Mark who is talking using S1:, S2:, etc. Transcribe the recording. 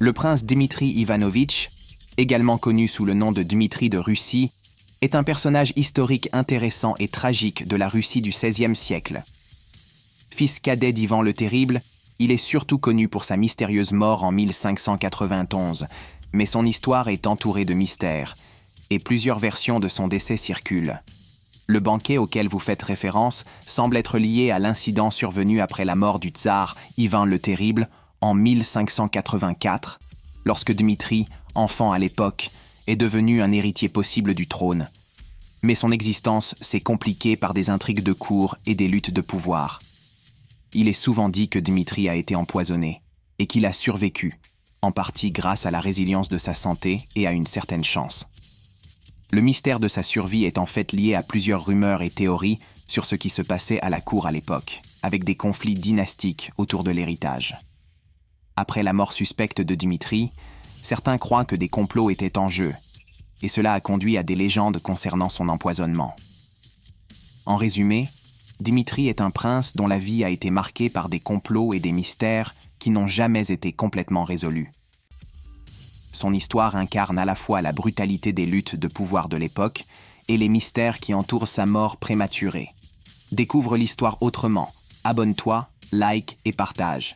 S1: Le prince Dmitri Ivanovitch, également connu sous le nom de Dmitri de Russie, est un personnage historique intéressant et tragique de la Russie du XVIe siècle. Fils cadet d'Ivan le Terrible, il est surtout connu pour sa mystérieuse mort en 1591, mais son histoire est entourée de mystères, et plusieurs versions de son décès circulent. Le banquet auquel vous faites référence semble être lié à l'incident survenu après la mort du tsar Ivan le Terrible en 1584, lorsque Dmitri, enfant à l'époque, est devenu un héritier possible du trône. Mais son existence s'est compliquée par des intrigues de cour et des luttes de pouvoir. Il est souvent dit que Dmitri a été empoisonné et qu'il a survécu, en partie grâce à la résilience de sa santé et à une certaine chance. Le mystère de sa survie est en fait lié à plusieurs rumeurs et théories sur ce qui se passait à la cour à l'époque, avec des conflits dynastiques autour de l'héritage. Après la mort suspecte de Dmitri, certains croient que des complots étaient en jeu, et cela a conduit à des légendes concernant son empoisonnement. En résumé, Dmitri est un prince dont la vie a été marquée par des complots et des mystères qui n'ont jamais été complètement résolus. Son histoire incarne à la fois la brutalité des luttes de pouvoir de l'époque et les mystères qui entourent sa mort prématurée. Découvre l'histoire autrement. Abonne-toi, like et partage.